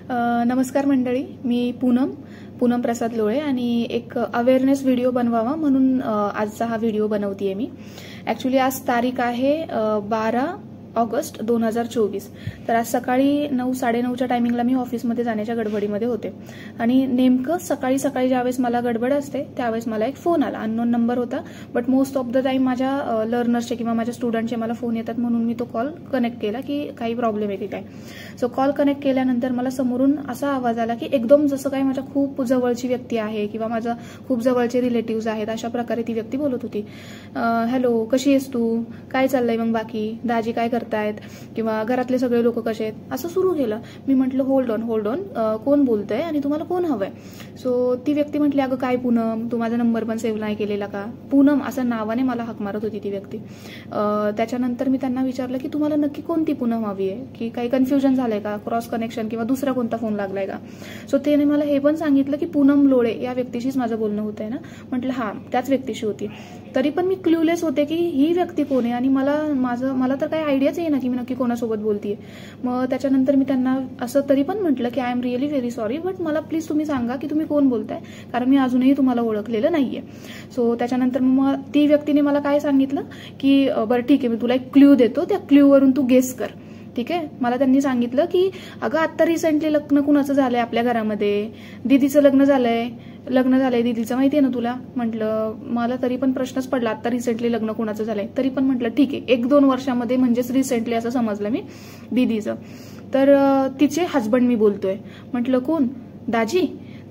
नमस्कार मंडळी, मी पूनम प्रसाद लोळे आणि एक अवेअरनेस व्हिडिओ बनवावा म्हणून आजचा हा व्हिडिओ बनवतेय मी। ऍक्च्युली आज तारीख आहे 12 ऑगस्ट 2024। तर आज सकाळी 9:30च्या टायमिंगला मी ऑफिसमध्ये जाण्याच्या गडबडीमध्ये होते आणि नेमकं सकाळी ज्यावेळेस मला गडबड असते त्यावेळेस मला एक फोन आला। अननोन नंबर होता, but most of the time माझ्या लर्नर्सचे किंवा माझ्या स्टुडंटचे मला फोन येतात म्हणून मी तो कॉल कनेक्ट केला की काही प्रॉब्लेम आहे की काय। सो कॉल कनेक्ट केल्यानंतर मला समोरून असा आवाज आला की एकदम जसं काही माझ्या खूप जवळची व्यक्ती आहे किंवा माझा खूप जवळचे रिलेटिव्स आहेत अशा प्रकारे ती व्यक्ती बोलत होती। हॅलो, कशी आहेस तू, काय चाललंय मग, बाकी दाजी काय करतायत किंवा घरातले सगळे लोक कसे आहेत, असं सुरू केलं। मी म्हटलं होल्ड ऑन, कोण बोलतंय आणि तुम्हाला कोण हवंय। सो ती व्यक्ती म्हटली, अगं काय पूनम, तू माझा नंबर पण सेव्ह नाही केलेला का। पूनम असं नावाने मला हाक मारत होती ती व्यक्ती। त्याच्यानंतर मी त्यांना विचारलं की तुम्हाला नक्की कोणती पूनम हवी आहे, की काही कन्फ्युजन झालंय का, क्रॉस कनेक्शन किंवा दुसरा कोणता फोन लागलाय का। सो त्याने मला हे पण सांगितलं की पूनम लोळे या व्यक्तीशीच माझं बोलणं होतंय ना। म्हटलं हा, त्याच व्यक्तीशी होती। तरी पण मी क्ल्यूलेस होते की ही व्यक्ती कोण आहे आणि मला तर काही आयडियाच आहे ना की मी नक्की कोणासोबत बोलतेय। मग त्याच्यानंतर मी त्यांना असं तरी पण म्हटलं की I am really very sorry, but मला प्लीज तुम्ही सांगा की तुम्ही कोण बोलताय, कारण मी अजूनही तुम्हाला ओळखलेलं नाहीये। सो त्याच्यानंतर मग ती व्यक्तीने मला काय सांगितलं की बरं ठीक आहे, मी तुला एक क्ल्यू देतो, त्या क्ल्यूवरून तू गेस कर, ठीक आहे। मला त्यांनी सांगितलं की अगं आता रिसेंटली लग्न कुणाचं झालंय आपल्या घरामध्ये, दीदीचं लग्न झालंय दीदीचं, माहितीये ना तुला। म्हटलं मला तरी पण प्रश्नच पडला, आता रिसेंटली लग्न कुणाचं झालंय, तरी पण म्हटलं ठीक आहे, 1-2 वर्षामध्ये म्हणजेच रिसेंटली असं समजलं मी दीदीचं। तर तिचे हस्बंड मी बोलतोय। म्हटलं कोण, दाजी।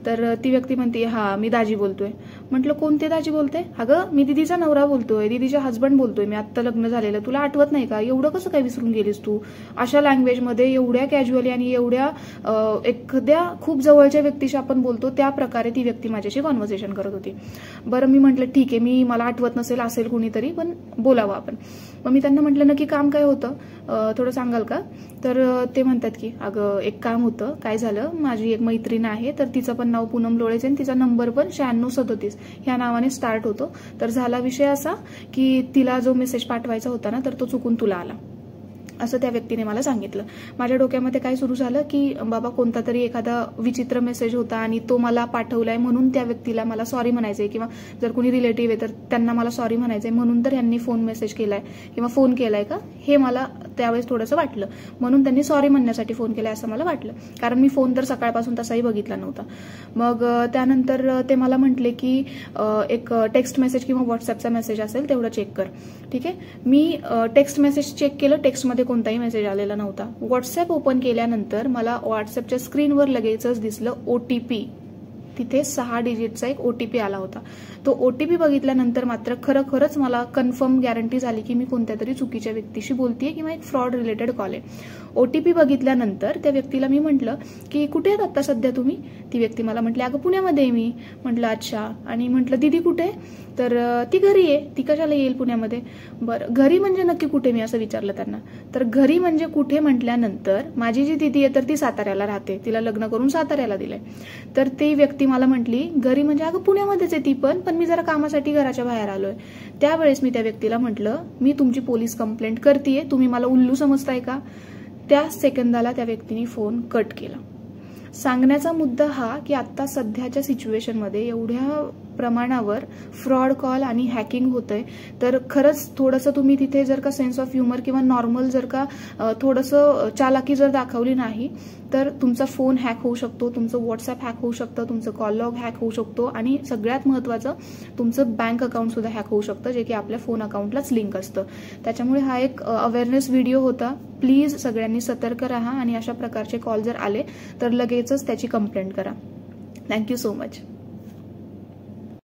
तर ती व्यक्ती म्हणते हा, मी दाजी बोलतोय। म्हटलं कोणते दाजी बोलते, अगं मी दीदीचा नवरा बोलतोय, दीदीचा हस्बंड बोलतोय मी, आत्ता लग्न झालेलं, तुला आठवत नाही का, एवढं कसं काय विसरून गेलीस तू। अशा लँग्वेजमध्ये एवढ्या कॅज्युअली आणि एवढ्या एखाद्या खूप जवळच्या व्यक्तीशी आपण बोलतो त्या प्रकारे ती व्यक्ती माझ्याशी कॉन्व्हर्सेशन करत होती। बरं मी म्हटलं ठीक आहे, मला आठवत नसेल, असेल कुणीतरी, पण बोलावं आपण। मग मी त्यांना म्हटलं नक्की काम काय होतं, थोडं सांगाल का। तर ते म्हणतात की अगं एक काम होतं, काय झालं, माझी एक मैत्रीण आहे, तर तिचं पण नाव पूनम लोळेच आणि तिचा नंबर पण 9637 ह्या नावाने स्टार्ट होतो। तर झाला विषय असा की तिला जो मेसेज पाठवायचा होता ना, तर तो चुकून तुला आला, असं त्या व्यक्तीने मला सांगितलं। माझ्या डोक्यामध्ये काय सुरू झालं की बाबा कोणता तरी एखादा विचित्र मेसेज होता आणि तो मला पाठवलाय म्हणून त्या व्यक्तीला मला सॉरी म्हणायचंय, किंवा जर कोणी रिलेटिव्ह आहे तर त्यांना मला सॉरी म्हणायचंय म्हणून तर यांनी मेसेज केलाय किंवा फोन केलाय का, हे मला त्यावेळेस थोडंसं वाटलं, म्हणून त्यांनी सॉरी म्हणण्यासाठी फोन केलाय असं मला वाटलं, कारण मी फोन तर सकाळपासून तसाही बघितला नव्हता। मग त्यानंतर ते मला म्हटले की एक टेक्स्ट मेसेज किंवा व्हॉट्सअपचा मेसेज असेल तेवढं चेक कर, ठीक आहे। मी टेक्स्ट मेसेज चेक केलं, टेक्स्टमध्ये कोणताही मेसेज आलेला नव्हता। व्हॉट्सअप ओपन केल्यानंतर मला व्हॉट्सअपच्या स्क्रीनवर लगेचच दिसलं OTP, तिथे 6 डिजिटचा एक OTP आला होता। तो OTP बघितल्यानंतर मात्र खरंच मला कन्फर्म गॅरंटी झाली की मी कोणत्या तरी चुकीच्या व्यक्तीशी बोलतेय किंवा एक फ्रॉड रिलेटेड कॉल आहे। OTP बघितल्यानंतर त्या व्यक्तीला मी म्हटलं की कुठे आहेत आता सध्या तुम्ही। ती व्यक्ती मला म्हटली अगं पुण्यामध्ये आहे मी। म्हटलं अच्छा, आणि म्हटलं दीदी कुठे, तर ती घरी आहे। ती कशाला येईल पुण्यामध्ये, बरं घरी म्हणजे नक्की कुठे, मी असं विचारलं त्यांना। तर घरी म्हणजे कुठे म्हटल्यानंतर माझी जी दीदी आहे तर ती साताऱ्याला राहते, तिला लग्न करून साताऱ्याला दिलंय। तर ती व्यक्ती मला म्हटली घरी म्हणजे अगं पुण्यामध्येच आहे ती पण मी जरा कामासाठी घराच्या बाहेर आलोय। त्यावेळेस मी त्या व्यक्तीला म्हटलं मी तुमची पोलीस कंप्लेंट करतेय, तुम्ही मला उल्लू समजताय का। त्या सेकंदाला त्या व्यक्तीने फोन कट केला। सांगण्याचा मुद्दा हा की आता सध्याच्या सिच्युएशनमध्ये एवढ्या प्रमाणावर फ्रॉड कॉल आणि हॅकिंग होतंय, तर खरंच थोडंसं तुम्ही तिथे जर का सेन्स ऑफ ह्युमर किंवा नॉर्मल जर का थोडंसं चालाकी जर दाखवली नाही तर तुमचा फोन हॅक होऊ शकतो, तुमचं व्हॉट्सअप हॅक होऊ शकतं, तुमचं कॉल लॉग हॅक होऊ शकतो आणि सगळ्यात महत्त्वाचं तुमचं बँक अकाउंट सुद्धा हॅक होऊ शकतं, जे की आपल्या फोन अकाउंटलाच लिंक असतं। त्याच्यामुळे हा एक अवेअरनेस व्हिडिओ होता। प्लीज सगळ्यांनी सतर्क राहा आणि अशा प्रकारचे कॉल जर आले तर लगेचच त्याची कंप्लेंट करा। Thank you so much.